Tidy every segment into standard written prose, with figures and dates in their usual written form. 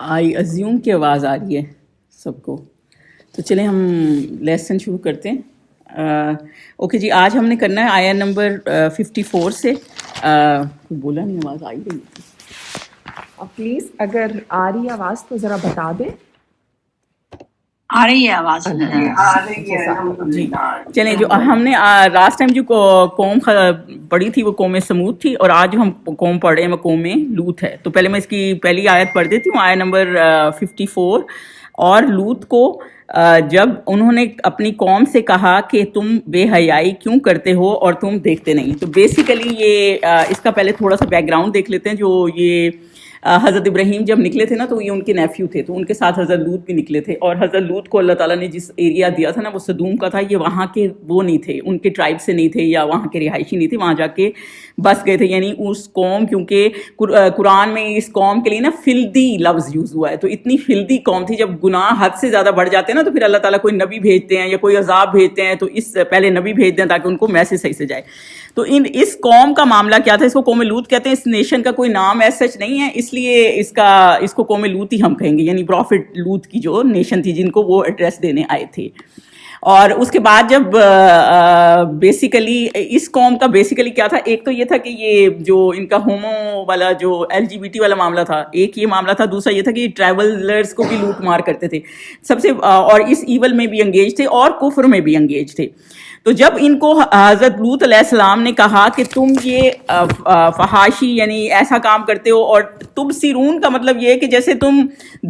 آئی assume کی آواز آ رہی ہے سب کو، تو چلیں ہم لیسن شروع کرتے ہیں۔ اوکے جی، آج ہم نے کرنا ہے آیا نمبر 54 سے۔ کوئی بولا نہیں، آواز آئی رہی تھی؟ پلیز اگر آ رہی ہے آواز تو ذرا بتا دیں۔ آ رہی ہے آواز؟ جی چلیں، جو ہم نے لاسٹ ٹائم جو قوم پڑھی تھی وہ قوم سمود تھی، اور آج جو ہم قوم پڑھ رہے ہیں وہ قوم لوط ہے۔ تو پہلے میں اس کی پہلی آیت پڑھ دیتی ہوں، آیا نمبر 54۔ اور لوط کو جب انہوں نے اپنی قوم سے کہا کہ تم بے حیائی کیوں کرتے ہو اور تم دیکھتے نہیں۔ تو بیسیکلی یہ اس کا پہلے تھوڑا سا بیک گراؤنڈ دیکھ لیتے ہیں۔ جو یہ حضرت ابراہیم جب نکلے تھے نا، تو یہ ان کے نیفیو تھے، تو ان کے ساتھ حضرت لوط بھی نکلے تھے، اور حضرت لوط کو اللہ تعالیٰ نے جس ایریا دیا تھا نا وہ سدوم کا تھا۔ یہ وہاں کے وہ نہیں تھے، ان کے ٹرائب سے نہیں تھے یا وہاں کے رہائشی نہیں تھے، وہاں جا کے بس گئے تھے۔ یعنی اس قوم، کیونکہ قرآن میں اس قوم کے لیے نا فلدی لفظ یوز ہوا ہے، تو اتنی فلدی قوم تھی، جب گناہ حد سے زیادہ بڑھ جاتے ہیں نا تو پھر اللہ تعالیٰ کوئی نبی بھیجتے ہیں یا کوئی عذاب بھیجتے ہیں، تو اس پہلے نبی بھیج دیں تاکہ ان کو میسج صحیح سے جائے۔ تو اس قوم کا معاملہ کیا تھا؟ اس کو قوم لوط کہتے ہیں۔ اس نیشن کا کوئی نام ایسا سچ نہیں ہے، اس لیے اس کو قوم لوط ہی ہم کہیں گے، یعنی پروفٹ لوط کی جو نیشن تھی جن کو وہ ایڈریس دینے آئے تھے۔ اور اس کے بعد جب بیسیکلی اس قوم کا بیسیکلی کیا تھا، ایک تو یہ تھا کہ یہ جو ان کا ہومو والا جو LGBT والا معاملہ تھا، ایک یہ معاملہ تھا۔ دوسرا یہ تھا کہ ٹریولرز کو بھی لوٹ مار کرتے تھے سب سے، اور اس ایول میں بھی انگیج تھے اور کفر میں بھی انگیج تھے۔ تو جب ان کو حضرت لوط علیہ السلام نے کہا کہ تم یہ فحاشی یعنی ایسا کام کرتے ہو، اور تبصرون کا مطلب یہ ہے کہ جیسے تم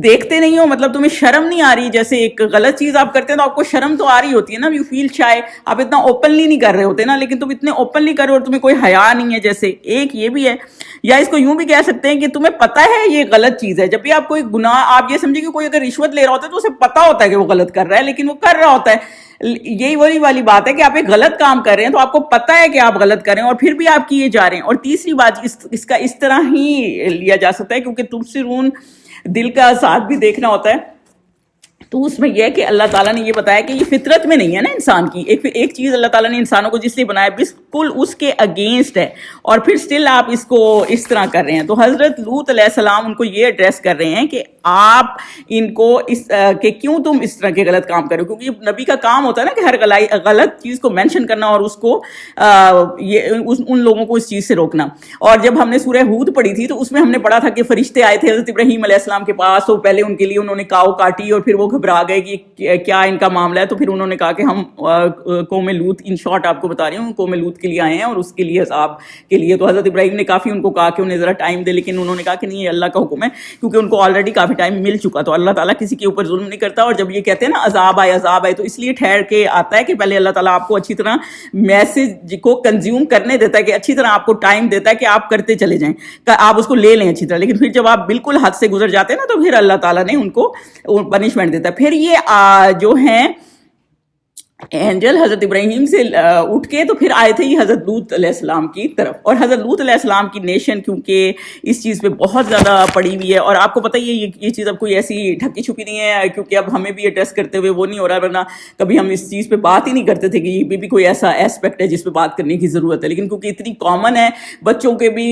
دیکھتے نہیں ہو، مطلب تمہیں شرم نہیں آ رہی، جیسے ایک غلط چیز آپ کرتے ہیں تو آپ کو شرم تو آ رہی ہوتی ہے نا، یو فیل شائے، آپ اتنا اوپنلی نہیں کر رہے ہوتے نا، لیکن تم اتنے اوپنلی کر رہے ہو اور تمہیں کوئی حیا نہیں ہے، جیسے ایک یہ بھی ہے۔ یا اس کو یوں بھی کہہ سکتے ہیں کہ تمہیں پتہ ہے یہ غلط چیز ہے۔ جب بھی آپ کوئی گناہ، آپ یہ سمجھے کہ کوئی اگر رشوت لے رہا ہوتا ہے تو اسے پتہ ہوتا ہے کہ وہ غلط کر رہا ہے، لیکن وہ کر رہا ہوتا ہے۔ یہی وہی والی بات ہے کہ آپ ایک غلط کام کر رہے ہیں تو آپ کو پتہ ہے کہ آپ غلط کر رہے ہیں، اور پھر بھی آپ کیے جا رہے ہیں۔ اور تیسری بات اس کا اس طرح ہی لیا جا سکتا ہے، کیونکہ تبصرون دل کا ساتھ بھی دیکھنا ہوتا ہے، تو اس میں یہ ہے کہ اللہ تعالیٰ نے یہ بتایا کہ یہ فطرت میں نہیں ہے نا انسان کی۔ ایک چیز اللہ تعالیٰ نے انسانوں کو جس لیے بنایا بالکل اس کے اگینسٹ ہے، اور پھر سٹل آپ اس کو اس طرح کر رہے ہیں۔ تو حضرت لوط علیہ السلام ان کو یہ ایڈریس کر رہے ہیں کہ آپ ان کو کہ کیوں تم اس طرح کے غلط کام کرو، کیونکہ نبی کا کام ہوتا ہے نا کہ ہر غلط چیز کو مینشن کرنا اور اس کو ان لوگوں کو اس چیز سے روکنا۔ اور جب ہم نے سورہ ہود پڑھی تھی تو اس میں ہم نے پڑھا تھا کہ فرشتے آئے تھے حضرت ابراہیم علیہ السلام کے پاس، تو پہلے ان کے لیے انہوں نے کاؤ کاٹی، اور پھر وہ گھبرا گئے کہ کیا ان کا معاملہ ہے۔ تو پھر انہوں نے کہا کہ ہم قوم لوط، ان شارٹ آپ کو بتا رہی ہوں، قوم لوط کے لیے آئے ہیں اور اس کے لیے عذاب کے لیے۔ تو حضرت ابراہیم نے کافی ان کو کہا کہ انہیں ذرا ٹائم دے، لیکن انہوں نے کہا کہ نہیں، یہ اللہ کا حکم ہے، کیونکہ ان کو آلریڈی کافی ٹائم مل چکا۔ تو اللہ تعالیٰ کسی کے اوپر ظلم نہیں کرتا، اور جب یہ کہتے ہیں نا عذاب آئے تو اس لیے ٹھہر کے آتا ہے کہ پہلے اللہ تعالیٰ آپ کو اچھی طرح میسج کو کنزیوم کرنے دیتا ہے، کہ اچھی طرح آپ کو ٹائم دیتا ہے کہ آپ کرتے چلے جائیں، آپ اس کو لے لیں اچھی طرح۔ لیکن پھر جب آپ بالکل حد سے گزر جاتے ہیں نا تو پھر اللہ تعالیٰ نے ان کو پنشمنٹ دیتا ہے۔ پھر یہ جو ہیں اینجل حضرت ابراہیم سے اٹھ کے تو پھر آئے تھے یہ حضرت لوط علیہ السلام کی طرف۔ اور حضرت لوط علیہ السلام کی نیشن کیونکہ اس چیز پہ بہت زیادہ پڑی ہوئی ہے، اور آپ کو پتہ ہی ہے یہ چیز اب کوئی ایسی ڈھکی چھپی نہیں ہے، کیونکہ اب ہمیں بھی ایڈریس کرتے ہوئے وہ نہیں ہو رہا، ورنہ کبھی ہم اس چیز پہ بات ہی نہیں کرتے تھے کہ یہ بھی کوئی ایسا ایسپیکٹ ہے جس پہ بات کرنے کی ضرورت ہے۔ لیکن کیونکہ اتنی کامن ہے، بچوں کے بھی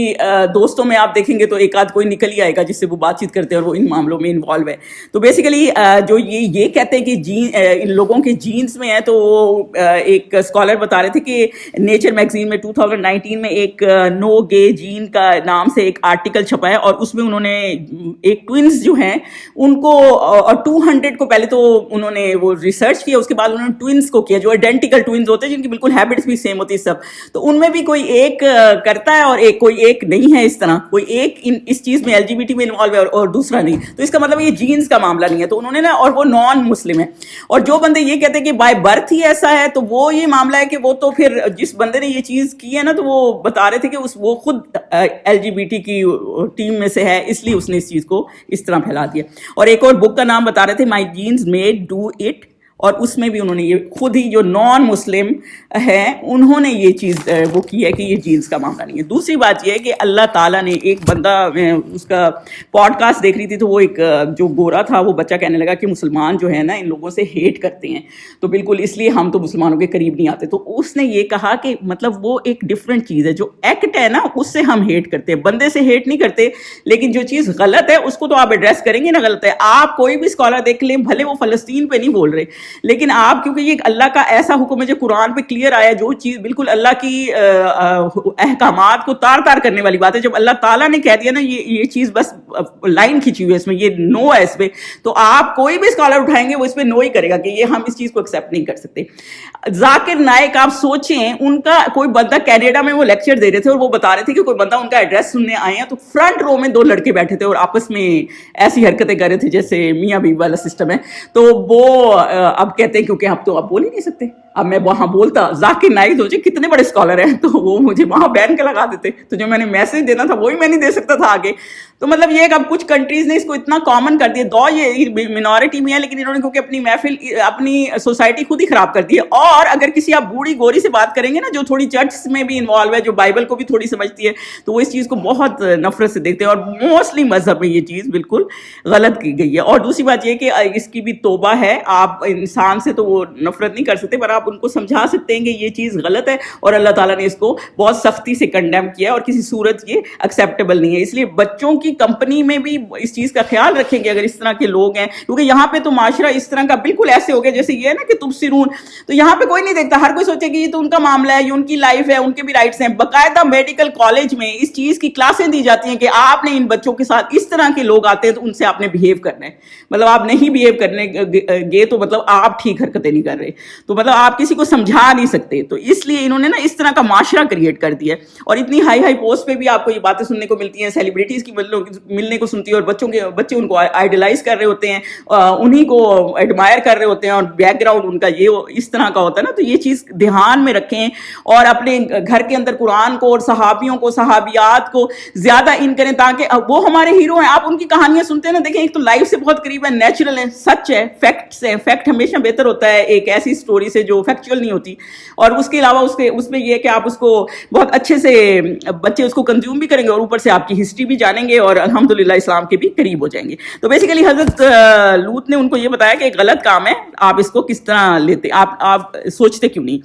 دوستوں میں آپ دیکھیں گے تو ایک آدھ کوئی نکل ہی آئے گا جس سے وہ بات چیت کرتے ہیں اور وہ ان معاملوں میں انوالو ہے۔ تو بیسیکلی جو یہ کہتے ہیں کہ ان لوگوں کے جینز میں ہے، تو ایک اسکالر بتا رہے تھے کہ نیچر میگزین میں 2019 میں ایک نو گے جین کا نام سے ایک آرٹیکل چھپا ہے، اور اس میں انہوں نے ایک ٹوئنز جو ہیں ان کو، اور 200 کو پہلے تو انہوں نے وہ ریسرچ کیا، اس کے بعد انہوں نے ٹوئنز کو کیا جو آئیڈینٹیکل ٹوئنز ہوتے ہیں جن کی بالکل ہیبٹس بھی سیم ہوتی ہے سب، تو ان میں بھی کوئی ایک کرتا ہے اور کوئی ایک نہیں ہے، اس طرح کوئی ایک اس چیز میں LGBT میں انوالو ہے اور دوسرا نہیں۔ تو اس کا مطلب یہ جینز کا معاملہ نہیں ہے۔ تو انہوں نے نا، اور وہ نان مسلم ہے، اور جو بندے یہ کہتے ہیں کہ بائی برتھ ہی ایسا ہے، تو وہ یہ معاملہ ہے کہ وہ تو پھر جس بندے نے یہ چیز کی ہے نا، تو وہ بتا رہے تھے کہ وہ خود LGBT کی ٹیم میں سے ہے، اس لیے اس نے اس چیز کو اس طرح پھیلا دیا۔ اور ایک اور بک کا نام بتا رہے تھے، مائی جینز میڈ ڈو اٹ، اور اس میں بھی انہوں نے یہ خود ہی جو نان مسلم ہیں انہوں نے یہ چیز وہ کی ہے کہ یہ جینز کا معاملہ نہیں ہے. دوسری بات یہ ہے کہ اللہ تعالیٰ نے ایک بندہ اس کا پوڈ کاسٹ دیکھ رہی تھی تو وہ ایک جو گورا تھا وہ بچہ کہنے لگا کہ مسلمان جو ہے نا ان لوگوں سے ہیٹ کرتے ہیں تو بالکل اس لیے ہم تو مسلمانوں کے قریب نہیں آتے. تو اس نے یہ کہا کہ مطلب وہ ایک ڈفرینٹ چیز ہے, جو ایکٹ ہے نا اس سے ہم ہیٹ کرتے ہیں, بندے سے ہیٹ نہیں کرتے, لیکن جو چیز غلط ہے اس کو تو آپ ایڈریس کریں گے نا غلط ہے. آپ کوئی بھی اسکالر دیکھ لیں بھلے وہ فلسطین پہ نہیں بول رہے, لیکن آپ کیونکہ یہ اللہ کا ایسا حکم ہے جو قرآن پہ کلیئر آیا, جو چیز بالکل اللہ کی احکامات کو تار تار کرنے والی بات ہے, جب اللہ تعالیٰ نے کہہ دیا نا یہ چیز بس لائن کھینچی ہوئی ہے اس میں, یہ نو ہے اس پہ, تو آپ کوئی بھی اسکالر اٹھائیں گے وہ اس پہ نو ہی کرے گا کہ یہ ہم اس چیز کو ایکسیپٹ نہیں کر سکتے. ذاکر نائک آپ سوچیں, ان کا کوئی بندہ کینیڈا میں وہ لیکچر دے رہے تھے اور وہ بتا رہے تھے کہ کوئی بندہ ان کا ایڈریس سننے آئے ہیں تو فرنٹ رو میں 2 لڑکے بیٹھے تھے اور آپس میں ایسی حرکتیں کر رہے تھے جیسے میاں بیوی والا سسٹم ہے. تو وہ اب کہتے ہیں کیونکہ اب تو آپ بول ہی نہیں سکتے, اب میں وہاں بولتا ذاکر نائک سوچے کتنے بڑے اسکالر ہیں تو وہ مجھے وہاں بین کے لگا دیتے, تو جو میں نے میسج دینا تھا وہی میں نہیں دے سکتا تھا آگے. تو مطلب یہ کہ اب کچھ کنٹریز نے اس کو اتنا کامن کر دیا, دو یہ مینورٹی میں ہے لیکن انہوں نے کیونکہ اپنی محفل اپنی سوسائٹی خود ہی خراب کر دی ہے. اور اگر کسی آپ بوڑھی گوری سے بات کریں گے نا جو تھوڑی چرچ میں بھی انوالو ہے, جو بائبل کو بھی تھوڑی سمجھتی ہے, تو وہ اس چیز کو بہت نفرت سے دیکھتے ہیں اور موسٹلی مذہب میں یہ چیز بالکل غلط کی گئی ہے. اور دوسری بات یہ کہ اس کی بھی توبہ ہے, آپ انسان سے تو وہ نفرت نہیں کر سکتے پر آپ ان کو سمجھا سکتے ہیں کہ یہ چیز غلط ہے اور اللہ تعالیٰ نے اس کو بہت سختی سے کنڈیم کیا ہے اور کسی صورت یہ ایکسیپٹیبل نہیں ہے. اس لیے بچوں کی کمپنی میں بھی اس چیز کا خیال رکھیں گے اگر اس طرح کے لوگ ہیں, کیونکہ یہاں پہ تو معاشرہ اس طرح کا بالکل ایسے ہو گیا جیسے یہ ہے نا کہ تبصرون, تو یہاں پہ کوئی نہیں دیکھتا, ہر کوئی سوچے کہ یہ تو ان کا معاملہ ہے, یہ ان کی لائف ہے, ان کے بھی رائٹس ہیں. باقاعدہ میڈیکل کالج میں اس چیز کی کلاسیں دی جاتی ہیں کہ آپ نے ان بچوں کے ساتھ اس طرح کے لوگ آتے ہیں تو ان سے آپ نے بہیو کرنا ہے, مطلب آپ نہیں بہیو کرنے گے تو مطلب آپ ٹھیک حرکتیں نہیں کر رہے, تو مطلب آپ کسی کو سمجھا نہیں سکتے. تو اس لیے انہوں نے نا اس طرح کا معاشرہ کریٹ کر دیا ہے اور اتنی ہائی پوسٹ پہ بھی آپ کو یہ باتیں سننے کو ملتی ہیں, سیلیبریٹیز کی ملنے کو سنتی ہے, اور بچے ان کو آئیڈلائز کر رہے ہوتے ہیں, انہی کو ایڈمائر کر رہے ہوتے ہیں, اور بیک گراؤنڈ ان کا یہ اس طرح کا ہوتا ہے نا. تو یہ چیز دھیان میں رکھیں اور اپنے گھر کے اندر قرآن کو اور صحابیوں کو صحابیات کو زیادہ ان کریں تاکہ وہ ہمارے ہیرو ہیں. آپ ان کی کہانیاں سنتے ہیں نا, دیکھیں ایک تو لائف سے بہت قریب ہے, نیچرل ہے, سچ ہے, فیکٹس ہے. فیکٹ ہمیشہ بہتر ہوتا ہے ایک ایسی سٹوری سے جو فیکچوئل نہیں ہوتی, اور اس کے علاوہ اس میں یہ کہ آپ اس کو بہت اچھے سے بچے اس کو کنزیوم بھی کریں گے اور اوپر سے آپ کی ہسٹری بھی جانیں گے اور الحمدللہ اسلام کے بھی قریب ہو جائیں گے. تو بیسیکلی حضرت لوط نے ان کو یہ بتایا کہ ایک غلط کام ہے, آپ اس کو کس طرح لیتے, آپ سوچتے کیوں نہیں.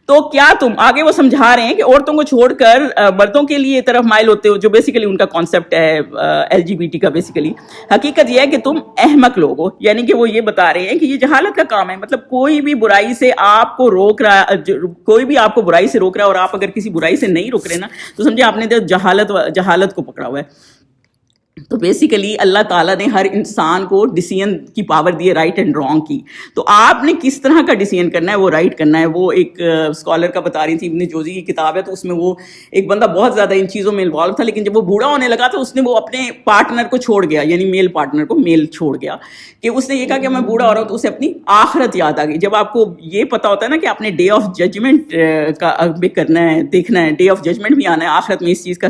تو کیا تم آگے وہ سمجھا رہے ہیں کہ عورتوں کو چھوڑ کر مردوں کے لیے طرف مائل ہوتے ہو, جو بیسیکلی ان کا کانسیپٹ ہے LGBT کا. بیسیکلی حقیقت یہ ہے کہ تم احمق لوگ ہو, یعنی کہ وہ یہ بتا رہے ہیں کہ یہ جہالت کا کام ہے. مطلب کوئی بھی برائی سے آپ کو روک رہا, کوئی بھی آپ کو برائی سے روک رہا ہے اور آپ اگر کسی برائی سے نہیں روک رہے نا تو سمجھے آپ نے جہالت کو پکڑا ہوا ہے. تو بیسیکلی اللہ تعالیٰ نے ہر انسان کو ڈیسیژن کی پاور دی ہے, رائٹ اینڈ رانگ کی. تو آپ نے کس طرح کا ڈیسیژن کرنا ہے, وہ رائٹ کرنا ہے. وہ ایک اسکالر کا بتا رہی تھی, ابن جوزی کی کتاب ہے, تو اس میں وہ ایک بندہ بہت زیادہ ان چیزوں میں انوالو تھا, لیکن جب وہ بوڑھا ہونے لگا تو اس نے وہ اپنے پارٹنر کو چھوڑ گیا, یعنی میل پارٹنر کو میل چھوڑ گیا, کہ اس نے یہ کہا کہ میں بوڑھا ہو رہا ہوں. تو اسے اپنی آخرت یاد آ گئی. جب آپ کو یہ پتا ہوتا ہے نا کہ آپ نے ڈے آف ججمنٹ کا بھی کرنا ہے, دیکھنا ہے, ڈے آف ججمنٹ بھی آنا ہے, آخرت میں اس چیز کا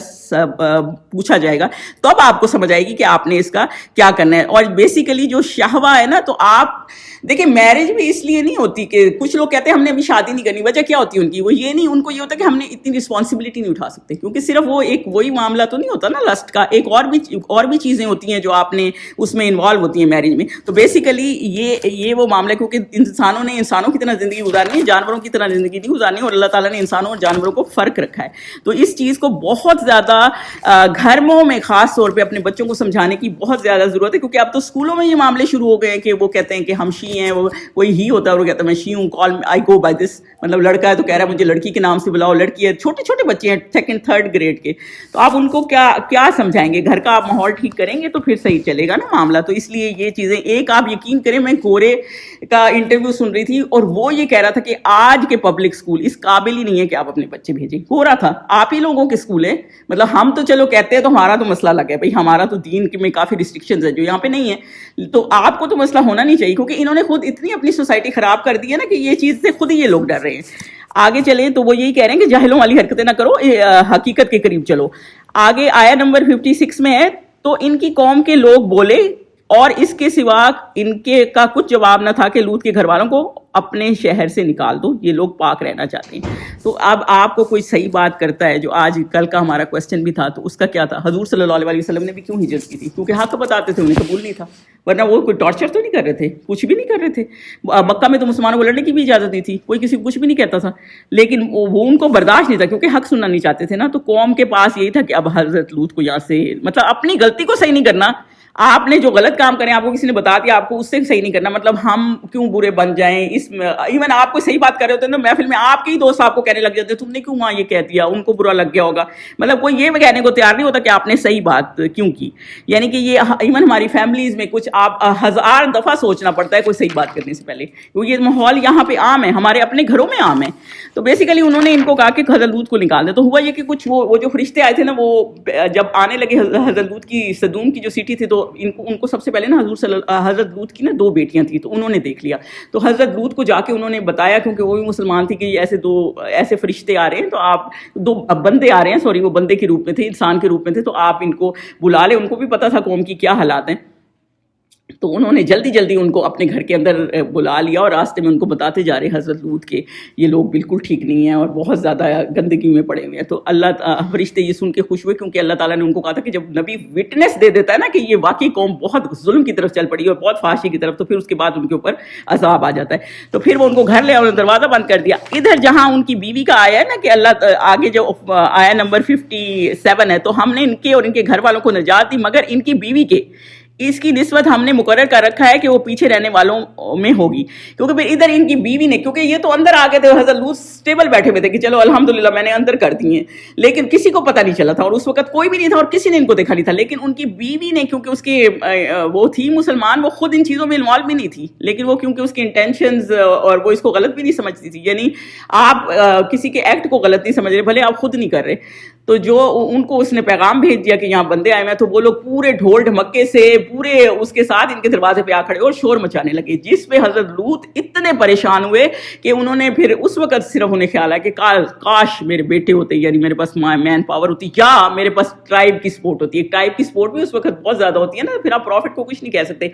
پوچھا جائے گا, تو اب آپ کو سمجھ آئے گی کہ آپ نے اس کا کیا کرنا ہے. اور بیسیکلی جو شہوہ ہے نا, تو آپ دیکھیں میرج بھی اس لیے نہیں ہوتی کہ کچھ لوگ کہتے ہیں ہم نے ابھی شادی نہیں کرنی. وجہ کیا ہوتی ہے ان کی, وہ یہ نہیں, ان کو یہ ہوتا ہے کہ ہم نے اتنی رسپانسبلٹی نہیں اٹھا سکتے, کیونکہ صرف وہ ایک وہی معاملہ تو نہیں ہوتا نا لسٹ کا, ایک اور بھی چیزیں ہوتی ہیں جو آپ نے اس میں انوالو ہوتی ہیں میرج میں. تو بیسیکلی یہ وہ معاملہ ہے, کیونکہ انسانوں نے انسانوں کی طرح زندگی گزارنی ہے, جانوروں کی طرح زندگی نہیں گزارنی, اور اللہ تعالیٰ نے انسانوں اور جانوروں کو فرق رکھا ہے. تو اس چیز کو بہت زیادہ گھروں میں خاص طور پہ اپنے بچوں کو سمجھانے کی بہت زیادہ ضرورت ہے, کیونکہ اب تو اسکولوں میں یہ معاملے شروع ہو گئے ہیں کہ وہ کہتے ہیں کہ ہم شی ہیں, وہ کوئی ہی ہوتا ہے اور وہ کہتا ہے میں شی ہوں, کال آئی گو بائی دس, مطلب لڑکا ہے تو کہہ رہا ہے مجھے لڑکی کے نام سے بلاؤ, لڑکی ہے, چھوٹے چھوٹے بچے ہیں 2nd 3rd گریڈ کے. تو آپ ان کو کیا سمجھائیں گے, گھر کا آپ ماحول ٹھیک کریں گے تو پھر صحیح چلے گا نا معاملہ. تو اس لیے یہ چیزیں, ایک آپ یقین کریں, میں گورے کا انٹرویو سن رہی تھی اور وہ یہ کہہ رہا تھا کہ آج کے پبلک اسکول اس قابل ہی نہیں ہے کہ آپ اپنے بچے بھیجیں. گورا تھا, آپ ہی لوگوں کے اسکول ہیں, مطلب ہم تو چلو کہتے ہیں تو ہمارا تو مسئلہ لگا ہے بھائی, ہمارا تو دین میں کافی ریسٹرکشنز ہیں جو یہاں پہ نہیں ہے. تو آپ کو تو مسئلہ ہونا نہیں چاہیے, کیونکہ انہوں نے خود اتنی اپنی سوسائٹی خراب کر دی ہے نا کہ یہ چیز سے خود ہی یہ لوگ ڈر رہے ہیں. آگے چلیں تو وہ یہی کہہ رہے ہیں کہ جاہلوں والی حرکتیں نہ کرو, حقیقت کے قریب چلو. آگے آیا نمبر 56 میں ہے, تو ان کی قوم کے لوگ بولے اور اس کے سوا ان کے کا کچھ جواب نہ تھا کہ لوط کے گھر والوں کو اپنے شہر سے نکال دو، یہ لوگ پاک رہنا چاہتے ہیں. تو اب آپ کو کوئی صحیح بات کرتا ہے، جو آج کل کا ہمارا کویسچن بھی تھا، تو اس کا کیا تھا؟ حضور صلی اللہ علیہ وسلم نے بھی کیوں ہجرت کی تھی؟ کیونکہ حق بتاتے تھے، انہیں قبول نہیں تھا، ورنہ وہ کوئی ٹارچر تو نہیں کر رہے تھے، کچھ بھی نہیں کر رہے تھے. مکہ میں تو مسلمانوں کو لڑنے کی بھی اجازت نہیں تھی، کوئی کسی کو کچھ بھی نہیں کہتا تھا، لیکن وہ ان کو برداشت نہیں تھا کیونکہ حق سننا نہیں چاہتے تھے نا. تو قوم کے پاس یہی تھا کہ اب حضرت لوط کو یہاں سے، مطلب اپنی غلطی کو صحیح نہیں کرنا. آپ نے جو غلط کام کریں، آپ کو کسی نے بتا دیا، آپ کو اس سے صحیح نہیں کرنا. مطلب ہم کیوں برے بن جائیں اس میں؟ ایون آپ کو صحیح بات کر رہے ہوتے ہیں تو محفل میں آپ کے ہی دوست آپ کو کہنے لگ جاتے ہیں تم نے کیوں وہاں یہ کہہ دیا، ان کو برا لگ گیا ہوگا. مطلب کوئی یہ کہنے کو تیار نہیں ہوتا کہ آپ نے صحیح بات کیوں کی. یعنی کہ یہ ایون ہماری فیملیز میں کچھ آپ 1000 دفعہ سوچنا پڑتا ہے کوئی صحیح بات کرنے سے پہلے، کیونکہ یہ ماحول یہاں پہ عام ہے، ہمارے اپنے گھروں میں عام ہے. تو بیسیکلی انہوں نے ان کو کہا کہ حضرت لوط کو نکال دیں. تو ہوا یہ کہ کچھ وہ جو فرشتے آئے تھے نا، وہ جب آنے لگے حضرت لوط کی سدوم کی جو سٹی تھی، تو ان کو سب سے پہلے نا حضرت لوط کی نا 2 بیٹیاں تھیں، تو انہوں نے دیکھ لیا. تو حضرت لوط کو جا کے انہوں نے بتایا، کیونکہ وہ بھی مسلمان تھی، کہ ایسے فرشتے آ رہے ہیں، تو آپ 2 بندے آ رہے ہیں، سوری وہ بندے کے روپ میں تھے، انسان کے روپ میں تھے، تو آپ ان کو بلا لیں. ان کو بھی پتا تھا قوم کی کیا حالات ہیں. تو انہوں نے جلدی ان کو اپنے گھر کے اندر بلا لیا، اور راستے میں ان کو بتاتے جا رہے حضرت لوط کے یہ لوگ بالکل ٹھیک نہیں ہیں اور بہت زیادہ گندگی میں پڑے ہوئے ہیں. تو فرشتے یہ سن کے خوش ہوئے، کیونکہ اللہ تعالیٰ نے ان کو کہا تھا کہ جب نبی وٹنس دے دیتا ہے نا کہ یہ واقعی قوم بہت ظلم کی طرف چل پڑی اور بہت فحاشی کی طرف، تو پھر اس کے بعد ان کے اوپر عذاب آ جاتا ہے. تو پھر وہ ان کو گھر لے اور دروازہ بند کر دیا. ادھر جہاں ان کی بیوی کا آیا ہے نا کہ اللہ آگے جو آیا نمبر 57 ہے، تو ہم نے ان کے اور ان کے گھر والوں کو نجات دی، مگر ان کی بیوی کے اس کی نسبت ہم نے مقرر کر رکھا ہے کہ وہ پیچھے رہنے والوں میں ہوگی. کیونکہ پھر ادھر ان کی بیوی نے، کیونکہ یہ تو اندر آ گئے تھے، حضرت لوط اسٹیبل بیٹھے ہوئے تھے کہ چلو الحمدللہ میں نے اندر کر دی ہیں، لیکن کسی کو پتہ نہیں چلا تھا، اور اس وقت کوئی بھی نہیں تھا اور کسی نے ان کو دیکھا نہیں تھا. لیکن ان کی بیوی نے، کیونکہ اس کے وہ تھی مسلمان، وہ خود ان چیزوں میں انوالو بھی نہیں تھی، لیکن وہ کیونکہ اس کے انٹینشنز اور وہ اس کو غلط بھی نہیں سمجھتی تھی. یعنی آپ کسی کے ایکٹ کو غلط نہیں سمجھ رہے، بھلے آپ خود نہیں کر رہے. تو جو ان کو اس نے پیغام بھیج دیا کہ یہاں بندے آئے ہیں، تو وہ لوگ پورے ڈھول ڈھمکے سے پورے اس کے ساتھ ان کے دروازے پہ آ کھڑے اور شور مچانے لگے، جس پہ حضرت لوط اتنے پریشان ہوئے کہ انہوں نے پھر اس وقت صرف انہیں خیال آیا کہ کاش میرے بیٹے ہوتے، یعنی میرے پاس مین پاور ہوتی، یا میرے پاس ٹرائب کی سپورٹ ہوتی. ایک ٹرائب کی سپورٹ بھی اس وقت بہت زیادہ ہوتی ہے نا، پھر آپ پروفٹ کو کچھ نہیں کہہ سکتے.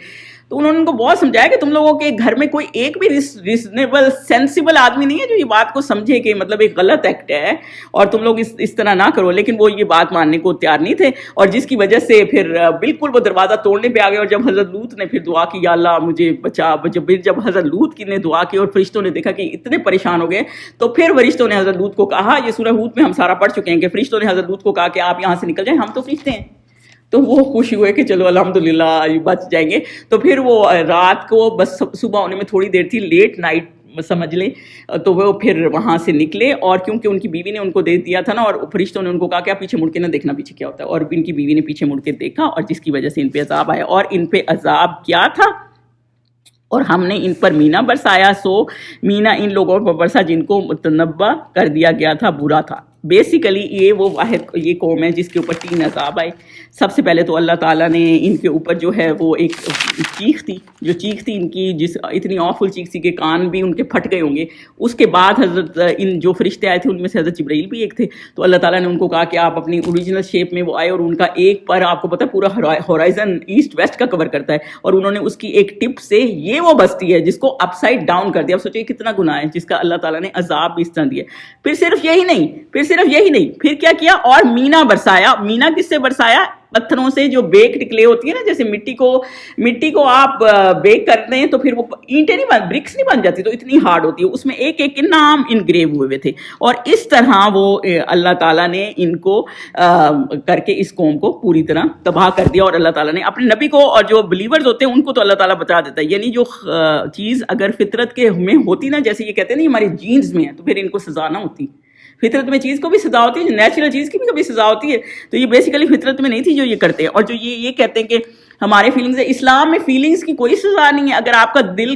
تو انہوں نے ان کو بہت سمجھایا کہ تم لوگوں کے گھر میں کوئی ایک بھی ریزنیبل سینسیبل آدمی نہیں ہے جو یہ بات کو سمجھے کہ مطلب ایک غلط ایکٹ ہے اور تم لوگ اس طرح نہ کرو. لیکن وہ یہ بات ماننے کو تیار نہیں تھے، اور جس کی وجہ سے پھر بالکل وہ دروازہ توڑنے پہ آ گئے. اور جب حضرت لوط نے پھر دعا کی یا اللہ مجھے بچا، جب حضرت لوط کی نے دعا کی اور فرشتوں نے دیکھا کہ اتنے پریشان ہو گئے، تو پھر فرشتوں نے حضرت لوط کو کہا، یہ سورہ ہود میں ہم سارا پڑھ چکے ہیں کہ فرشتوں نے حضرت لوط کو کہا کہ آپ یہاں سے نکل جائیں، ہم تو فرشتے ہیں. تو وہ خوش ہوئے کہ چلو الحمدللہ بچ جائیں گے. تو پھر وہ رات کو بس صبح ہونے میں تھوڑی دیر تھی، لیٹ نائٹ سمجھ لیں، تو وہ پھر وہاں سے نکلے. اور کیونکہ ان کی بیوی نے ان کو دے دیا تھا نا، اور فرشتوں نے ان کو کہا کہ آپ پیچھے مڑ کے نہ دیکھنا پیچھے کیا ہوتا ہے، اور ان کی بیوی نے پیچھے مڑ کے دیکھا، اور جس کی وجہ سے ان پہ عذاب آیا. اور ان پہ عذاب کیا تھا؟ اور ہم نے ان پر مینا برسایا، سو مینا ان لوگوں پر برسا جن کو متنبع کر دیا گیا تھا برا تھا. بیسیکلی یہ وہ واحد یہ قوم ہے جس کے اوپر 3 عذاب آئے. سب سے پہلے تو اللہ تعالیٰ نے ان کے اوپر جو ہے وہ ایک چیخ تھی ان کی، جس اتنی آفل چیخ تھی کہ کان بھی ان کے پھٹ گئے ہوں گے. اس کے بعد حضرت ان جو فرشتے آئے تھے ان میں سے حضرت جبرائیل بھی ایک تھے. تو اللہ تعالیٰ نے ان کو کہا کہ آپ اپنی اوریجنل شیپ میں وہ آئے، اور ان کا ایک پر آپ کو پتہ پورا ہورائزن ایسٹ ویسٹ کا کور کرتا ہے، اور انہوں نے اس کی ایک ٹپ سے یہ وہ بستی ہے جس کو اپ سائڈ ڈاؤن کر دیا. اب سوچیں کتنا گناہ ہے جس کا اللہ تعالیٰ نے عذاب بھی اس طرح دیا. پھر صرف یہی نہیں، پھر کیا کیا؟ اور مینا برسایا. مینا کس سے برسایا؟ پتھروں سے جو بیک کلے ہوتی ہے نا، جیسے مٹی کو آپ بیک کرتے ہیں تو پھر وہ اینٹیں نہیں برکس نہیں بن جاتی، تو اتنی ہارڈ ہوتی ہے، اس میں ایک کے نام انگریو ہوئے تھے. اور اس طرح وہ اللہ تعالیٰ نے ان کو کر کے اس قوم کو پوری طرح تباہ کر دیا. اور اللہ تعالیٰ نے اپنے نبی کو اور جو بلیورز ہوتے ہیں ان کو تو اللہ تعالیٰ بتا دیتا ہے. یعنی جو چیز اگر فطرت کے میں ہوتی نا، جیسے یہ کہتے ہیں نا ہماری جینز میں ہے، تو پھر ان کو سزا نہ ہوتی. فطرت میں چیز کو بھی سزا ہوتی ہے، نیچرل چیز کی بھی کبھی سزا ہوتی ہے. تو یہ بیسیکلی فطرت میں نہیں تھی جو یہ کرتے ہیں. اور جو یہ کہتے ہیں کہ ہمارے فیلنگز ہے، اسلام میں فیلنگز کی کوئی سزا نہیں ہے. اگر آپ کا دل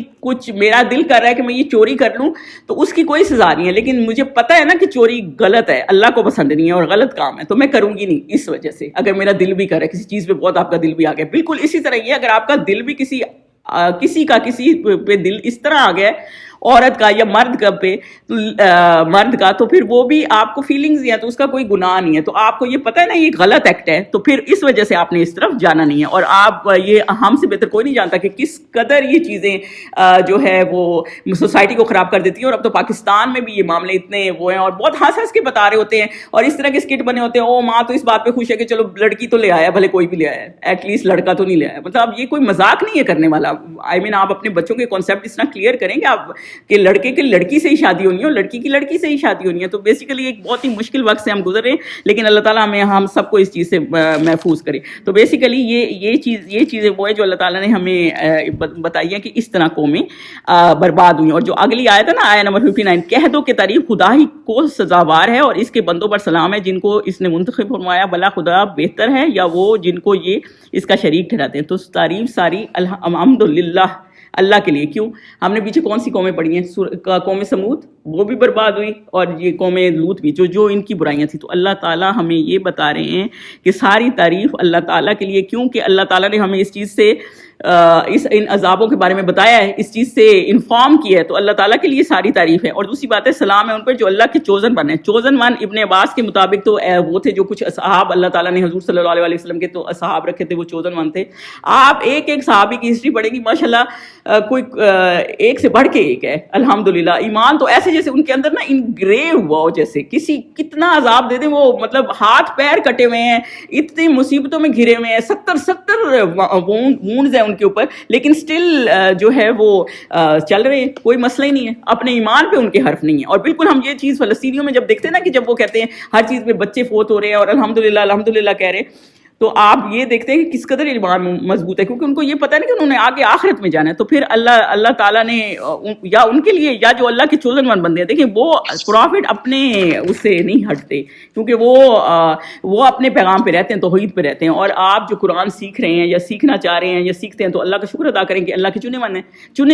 میرا دل کر رہا ہے کہ میں یہ چوری کر لوں تو اس کی کوئی سزا نہیں ہے، لیکن مجھے پتہ ہے نا کہ چوری غلط ہے، اللہ کو پسند نہیں ہے اور غلط کام ہے، تو میں کروں گی نہیں اس وجہ سے. اگر میرا دل بھی کر رہا ہے کسی چیز پہ، بہت آپ کا دل بھی آ گیا، بالکل اسی طرح یہ اگر آپ کا دل بھی کسی پہ دل اس طرح آ گیا ہے عورت کا یا مرد کا پہ مرد کا، تو پھر وہ بھی آپ کو فیلنگز ہیں تو اس کا کوئی گناہ نہیں ہے. تو آپ کو یہ پتہ ہے نا یہ غلط ایکٹ ہے، تو پھر اس وجہ سے آپ نے اس طرف جانا نہیں ہے. اور آپ یہ ہم سے بہتر کوئی نہیں جانتا کہ کس قدر یہ چیزیں جو ہے وہ سوسائٹی کو خراب کر دیتی ہیں. اور اب تو پاکستان میں بھی یہ معاملے اتنے وہ ہیں اور بہت ہنس ہنس کے بتا رہے ہوتے ہیں اور اس طرح کے اسکٹ بنے ہوتے ہیں. او ماں تو اس بات پہ خوش ہے کہ چلو لڑکی تو لے آیا، بھلے کوئی بھی لے آیا، ایٹ لیسٹ لڑکا تو نہیں لے آیا. مطلب اب یہ کوئی مذاق نہیں ہے کرنے والا. آئی مین آپ اپنے بچوں کے کانسیپٹ اس طرح کلیئر کریں کہ آپ کہ لڑکے کی لڑکی سے ہی شادی ہونی ہے اور لڑکی کی لڑکی سے ہی شادی ہونی ہے. تو بیسیکلی ایک بہت ہی مشکل وقت سے ہم گزر رہے ہیں، لیکن اللہ تعالیٰ ہم سب کو اس چیز سے محفوظ کرے. تو بیسیکلی یہ چیزیں وہ ہے جو اللہ تعالیٰ نے ہمیں بتائی ہے کہ اس طرح قومیں برباد ہوئی. اور جو اگلی آیت ہے نا آیت نمبر 59، کہہ دو کہ تعریف خدا ہی کو سزاوار ہے اور اس کے بندوں پر سلام ہے جن کو اس نے منتخب فرمایا، بلا خدا بہتر ہے یا وہ جن کو یہ اس کا شریک ٹھہراتے ہیں. تو تعریف ساری الحمدللہ اللہ کے لیے. کیوں؟ ہم نے پیچھے کون سی قومیں پڑھی ہیں؟ قوم سمود وہ بھی برباد ہوئی اور یہ قوم لوط بھی جو ان کی برائیاں تھیں. تو اللہ تعالیٰ ہمیں یہ بتا رہے ہیں کہ ساری تعریف اللہ تعالیٰ کے لیے. کیوں کہ اللہ تعالیٰ نے ہمیں اس چیز سے ان عذابوں کے بارے میں بتایا ہے، اس چیز سے انفارم کیا ہے. تو اللہ تعالیٰ کے لیے ساری تعریف ہے. اور دوسری بات ہے سلام ہے ان پر جو اللہ کے چوزن ون ہیں. چوزن ون ابن عباس کے مطابق تو وہ تھے جو کچھ اصحاب اللہ تعالیٰ نے حضور صلی اللہ علیہ وسلم کے تو اصحاب رکھے تھے، وہ چوزن ون تھے. آپ ایک ایک صحابی کی ہسٹری پڑھیں گی ماشاء اللہ کوئی ایک سے بڑھ کے ایک ہے. الحمدللہ ایمان تو ایسے جیسے ان کے اندر نا انگریو ہوا ہو، جیسے کسی کتنا عذاب دے دیں وہ مطلب ہاتھ پیر کٹے ہوئے ہیں، اتنی مصیبتوں میں گھرے ہوئے ہیں، 70 وونڈز ہیں ان کے اوپر، لیکن سٹل جو ہے وہ چل رہے ہیں، کوئی مسئلہ ہی نہیں ہے. اپنے ایمان پہ ان کے حرف نہیں ہے. اور بالکل ہم یہ چیز فلسطینیوں میں جب دیکھتے ہیں نا کہ جب وہ کہتے ہیں ہر چیز پہ بچے فوت ہو رہے ہیں اور الحمدللہ کہہ رہے ہیں، تو آپ یہ دیکھتے ہیں کہ کس قدر ایمان مضبوط ہے، کیونکہ ان کو یہ پتہ نہیں کہ انہوں نے آگے آخرت میں جانا ہے. تو پھر اللہ تعالیٰ نے یا ان کے لیے یا جو اللہ کے چوزن ون بندے ہیں، دیکھیں وہ پروفٹ اپنے اس سے نہیں ہٹتے، کیونکہ وہ اپنے پیغام پہ رہتے ہیں، توحید پہ رہتے ہیں. اور آپ جو قرآن سیکھ رہے ہیں یا سیکھنا چاہ رہے ہیں یا سیکھتے ہیں تو اللہ کا شکر ادا کریں کہ اللہ کے چنے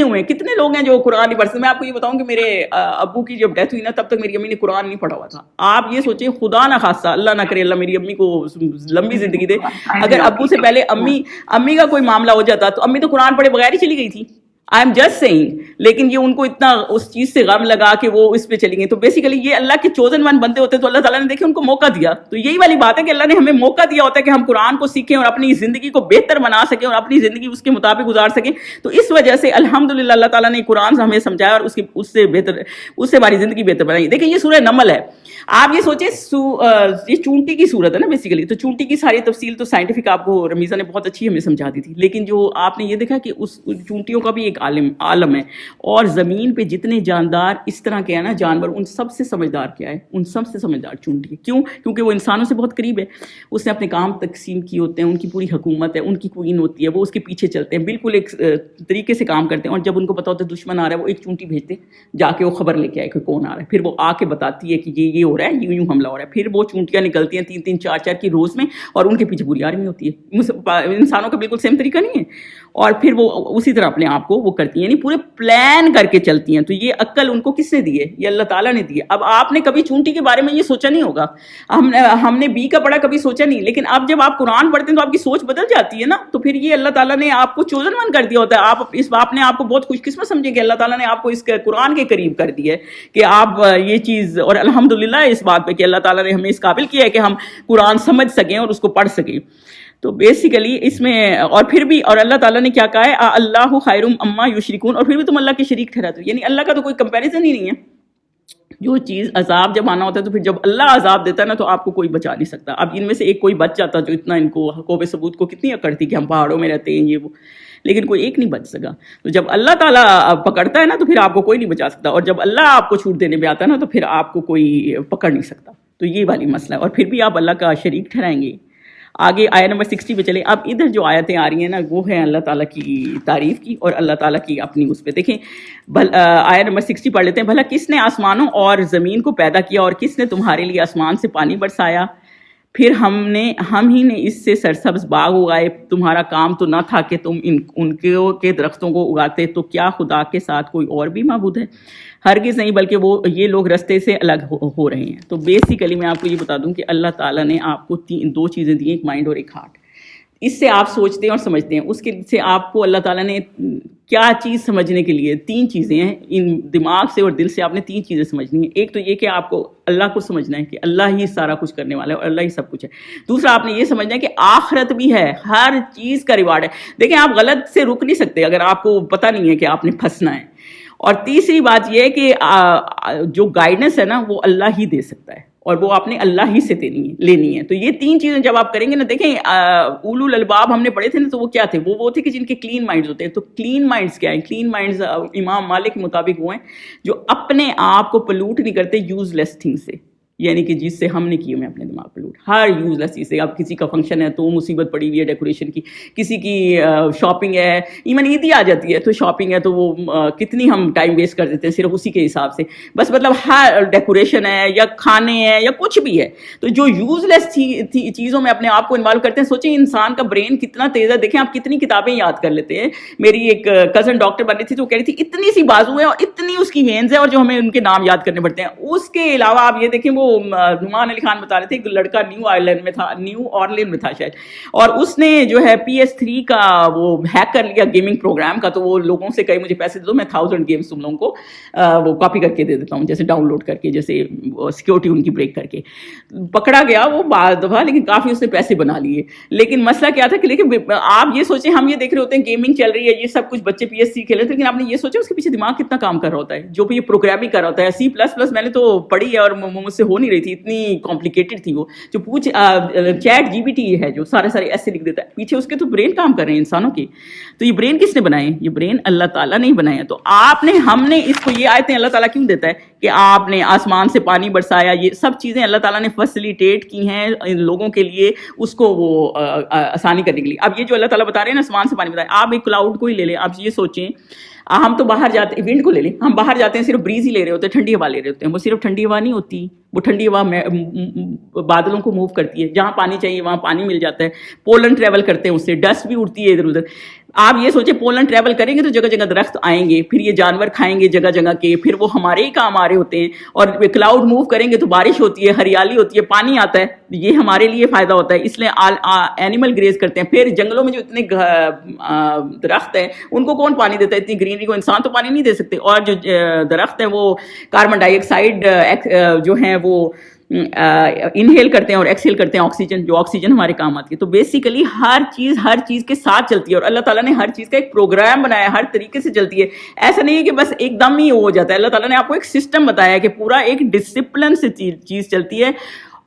ہوئے ہیں. کتنے لوگ ہیں جو قرآن نہیں پڑھتے. میں آپ کو یہ بتاؤں کہ میرے ابو کی جب ڈیتھ ہوئی نا تب تک میری امی نے قرآن نہیں پڑھا ہوا تھا. آپ یہ سوچیں خدا نہ خاصہ اللہ نہ کرے اللہ میری امی کو لمبی زندگی دے، اگر ابو سے پہلے امی کا کوئی معاملہ ہو جاتا تو امی تو قرآن پڑھے بغیر ہی چلی گئی تھی. I am just seeing. لیکن یہ ان کو اتنا اس چیز سے غم لگا کہ وہ اس پہ چلی گئی. تو بیسیکلی یہ اللہ کے چوزن ون بندے ہوتے ہیں تو اللہ تعالیٰ نے دیکھیں ان کو موقع دیا. تو یہی والی بات ہے کہ اللہ نے ہمیں موقع دیا ہوتا ہے کہ ہم قرآن کو سیکھیں اور اپنی زندگی کو بہتر بنا سکیں اور اپنی زندگی اس کے مطابق گزار سکیں. تو اس وجہ سے الحمدللہ اللہ تعالیٰ نے قرآن سے ہمیں سمجھایا اور اس سے ہماری زندگی بہتر بنائی. دیکھیں یہ سورہ نمل ہے. آپ یہ سوچیں یہ چونٹی کی صورت ہے نا بیسیکلی. تو چونٹی کی ساری تفصیل تو سائنٹیفک آپ کو رمیزہ نے بہت اچھی ہمیں سمجھا دی تھی. لیکن جو آپ نے یہ دیکھا کہ اس چونٹیوں کا بھی ایک عالم ہے. اور زمین پہ جتنے جاندار اس طرح کے ہیں نا جانور، ان سب سے سمجھدار کیا ہے؟ ان سب سے سمجھدار چونٹی ہے. کیوں؟ کیونکہ وہ انسانوں سے بہت قریب ہے. اس نے اپنے کام تقسیم کیے ہوتے ہیں، ان کی پوری حکومت ہے، ان کی کوئین ہوتی ہے، وہ اس کے پیچھے چلتے ہیں، بالکل ایک طریقے سے کام کرتے ہیں. اور جب ان کو پتا ہوتا ہے دشمن آ رہا ہے وہ ایک چونٹی بھیجتے جا کے وہ خبر لے کے آئے کہ کون آ رہا ہے. پھر وہ آ کے بتاتی ہے کہ یہ ہو رہا ہے، یوں حملہ ہو رہا ہے. پھر وہ چونٹیاں نکلتی ہیں 3-3 4-4 کی روز میں اور ان کے پیچھے پوری آرمی ہوتی ہے. انسانوں کا بالکل سیم طریقہ نہیں ہے. اور پھر وہ اسی طرح اپنے آپ کو وہ کرتی ہیں، یعنی پورے پلان کر کے چلتی ہیں. تو یہ عقل ان کو کس نے دی ہے؟ یہ اللہ تعالیٰ نے دی ہے. اب آپ نے کبھی چونٹی کے بارے میں یہ سوچا نہیں ہوگا، ہم نے بی کا پڑھا کبھی سوچا نہیں. لیکن اب جب آپ قرآن پڑھتے ہیں تو آپ کی سوچ بدل جاتی ہے نا. تو پھر یہ اللہ تعالیٰ نے آپ کو چوزن ون کر دیا ہوتا ہے. آپ نے آپ کو بہت خوش قسمت سمجھیں کہ اللہ تعالیٰ نے آپ کو اس قرآن کے قریب کر دیا ہے کہ آپ یہ چیز. اور الحمدللہ اس بات پہ کہ اللہ تعالیٰ نے ہمیں اس قابل کیا ہے کہ ہم قرآن سمجھ سکیں اور اس کو پڑھ سکیں. تو بیسیکلی اس میں اور پھر بھی اور اللہ تعالیٰ نے کیا کہا ہے؟ اللہ خیر اما یشرکون. اور پھر بھی تم اللہ کے شریک ٹھہراتے ہو. یعنی اللہ کا تو کوئی کمپیریزن ہی نہیں ہے. جو چیز عذاب جب آنا ہوتا ہے تو پھر جب اللہ عذاب دیتا ہے نا تو آپ کو کوئی بچا نہیں سکتا. اب ان میں سے ایک کوئی بچ جاتا جو اتنا ان کو قوم ثمود کو کتنی اکڑ تھی کہ ہم پہاڑوں میں رہتے ہیں یہ وہ، لیکن کوئی ایک نہیں بچ سکا. تو جب اللہ تعالیٰ پکڑتا ہے نا تو پھر آپ کو کوئی نہیں بچا سکتا. اور جب اللہ آپ کو چھوٹ دینے پہ آتا ہے نا تو پھر آپ کو کوئی پکڑ نہیں سکتا. تو یہ والی مسئلہ ہے. اور پھر بھی آپ اللہ کا شریک ٹھہرائیں گے. آگے آیت نمبر 60 پہ چلیں. اب ادھر جو آیتیں آ رہی ہیں نا وہ ہیں اللہ تعالیٰ کی تعریف کی اور اللہ تعالیٰ کی اپنی اس پہ. دیکھیں آیت نمبر 60 پڑھ لیتے ہیں. بھلا کس نے آسمانوں اور زمین کو پیدا کیا اور کس نے تمہارے لیے آسمان سے پانی برسایا؟ پھر ہم ہی نے اس سے سرسبز باغ اگائے. تمہارا کام تو نہ تھا کہ تم ان کے درختوں کو اگاتے. تو کیا خدا کے ساتھ کوئی اور بھی معبود ہے؟ ہرگز نہیں، بلکہ یہ لوگ رستے سے الگ ہو رہے ہیں. تو بیسیکلی میں آپ کو یہ بتا دوں کہ اللہ تعالیٰ نے آپ کو 2 چیزیں دی ہیں، ایک مائنڈ اور ایک ہارٹ. اس سے آپ سوچتے ہیں اور سمجھتے ہیں. اس کے سے آپ کو اللہ تعالیٰ نے کیا چیز سمجھنے کے لیے 3 چیزیں ہیں. ان دماغ سے اور دل سے آپ نے 3 چیزیں سمجھنی ہیں. ایک تو یہ کہ آپ کو اللہ کو سمجھنا ہے کہ اللہ ہی سارا کچھ کرنے والا ہے اور اللہ ہی سب کچھ ہے. دوسرا آپ نے یہ سمجھنا ہے کہ آخرت بھی ہے, ہر چیز کا ریوارڈ ہے. دیکھیں آپ غلط سے رک نہیں سکتے اگر آپ کو پتہ نہیں ہے کہ آپ نے پھنسنا ہے. اور تیسری بات یہ ہے کہ جو گائیڈنس ہے نا وہ اللہ ہی دے سکتا ہے اور وہ آپ نے اللہ ہی سے لینی ہے. تو یہ 3 چیزیں جب آپ کریں گے نا, دیکھیں اولو الالباب ہم نے پڑھے تھے نا, تو وہ کیا تھے, وہ تھے کہ جن کے کلین مائنڈز ہوتے ہیں. تو کلین مائنڈز کیا ہیں؟ کلین مائنڈز امام مالک کے مطابق وہ ہیں جو اپنے آپ کو پلوٹ نہیں کرتے یوز لیس تھنگ سے, یعنی کہ جس سے ہم نے کیے میں اپنے دماغ پہ لوٹ, ہر یوز لیس چیز سے. اب کسی کا فنکشن ہے تو مصیبت پڑی ہوئی ہے ڈیکوریشن کی, کسی کی شاپنگ ہے, ایون عید ہی آ جاتی ہے تو شاپنگ ہے تو وہ کتنی ہم ٹائم ویسٹ کر دیتے ہیں صرف اسی کے حساب سے. بس مطلب ہر ڈیکوریشن ہے یا کھانے ہیں یا کچھ بھی ہے, تو جو یوز لیس چیزوں میں اپنے آپ کو انوالو کرتے ہیں. سوچیں انسان کا برین کتنا تیز ہے. دیکھیں آپ کتنی کتابیں یاد کر لیتے ہیں. میری ایک کزن ڈاکٹر بن رہی تھی تو وہ کہہ رہی تھی اتنی سی بازو ہے اور اتنی اس کی وینز ہے اور جو ہمیں ان کے نام یاد کرنے پڑتے ہیں. اس کے علاوہ آپ یہ دیکھیں, وہ نعمان علی خان بتا رہے تھے, ایک لڑکا نیو آرلین میں تھا شاید, اور اس نے جو ہے PS3 کا وہ ہیک کر لیا گیمنگ پروگرام کا. تو وہ لوگوں سے کہے مجھے پیسے دے دو, میں 1000 گیمز تم لوگوں کو وہ کاپی کر کے دے دیتا ہوں, جیسے ڈاؤن لوڈ کر کے, جیسے سیکیورٹی ان کی بریک کر کے. پکڑا گیا وہ بعض دفعہ, لیکن کافی اس نے پیسے بنا لیے. لیکن مسئلہ کیا تھا کہ لیکن آپ یہ سوچیں, ہم یہ دیکھ رہے ہوتے ہیں گیمنگ چل رہی ہے, یہ سب کچھ بچے PS3 کھیل رہے تھے, لیکن آپ نے یہ سوچا اس کے پیچھے دماغ کتنا کام کر رہا ہوتا ہے, جو بھی یہ پروگرامنگ کر رہا ہوتا ہے. C++ میں نے تو پڑھی ہے اور مجھ سے ہو نہیں رہی تھی, اتنی کمپلیکیٹڈ تھی وہ. جو چیٹ GPT ہے جو سارے ایسے لکھ دیتا ہے, پیچھے اس کے تو برین کام کر رہے ہیں انسانوں کے. تو یہ برین کس نے بنائے؟ یہ برین اللہ تعالیٰ نے ہی بنایا. تو ہم نے اس کو یہ آیتیں اللہ تعالیٰ کیوں دیتا ہے کہ آپ نے آسمان سے پانی برسایا, یہ سب چیزیں اللہ تعالیٰ نے فیسیلیٹیٹ کی ہیں ان لوگوں کے لیے, اس کو وہ آسانی کرنے کے لیے. اب یہ جو اللہ تعالیٰ بتا رہے ہیں نا آسمان سے پانی بتایا, آپ ایک کلاؤڈ کو ہی لے لیں. آپ یہ سوچیں, ہم تو باہر جاتے ہیں, ونڈ کو لے لیں, ہم باہر جاتے ہیں صرف بریز ہی لے رہے ہوتے ہیں, ٹھنڈی ہوا لے رہے ہوتے ہیں. وہ صرف ٹھنڈی ہوا نہیں ہوتی, وہ ٹھنڈی ہوا بادلوں کو موو کرتی ہے, جہاں پانی چاہیے وہاں پانی مل جاتا ہے. پولن ٹریول کرتے ہیں اس سے, ڈسٹ بھی اڑتی ہے ادھر ادھر. آپ یہ سوچیں پولن ٹریول کریں گے تو جگہ جگہ درخت آئیں گے, پھر یہ جانور کھائیں گے جگہ جگہ کے, پھر وہ ہمارے ہی کام آ رہے ہوتے ہیں. اور کلاؤڈ موو کریں گے تو بارش ہوتی ہے, ہریالی ہوتی ہے, پانی آتا ہے, یہ ہمارے لیے فائدہ ہوتا ہے. اس لیے اینیمل گریز کرتے ہیں. پھر جنگلوں میں جو اتنے درخت ہیں ان کو کون پانی دیتا ہے؟ اتنی گرینری کو انسان تو پانی نہیں دے سکتے. اور جو درخت ہیں وہ کاربن ڈائی آکسائڈ جو ہیں وہ انہیل کرتے ہیں اور ایکسیل کرتے ہیں آکسیجن, جو آکسیجن ہمارے کام آتی ہے. تو بیسیکلی ہر چیز کے ساتھ چلتی ہے, اور اللہ تعالیٰ نے ہر چیز کا ایک پروگرام بنایا ہے, ہر طریقے سے چلتی ہے. ایسا نہیں ہے کہ بس ایک دم ہی ہو جاتا ہے. اللہ تعالیٰ نے آپ کو ایک سسٹم بتایا ہے کہ پورا ایک ڈسپلن سے چیز چلتی ہے.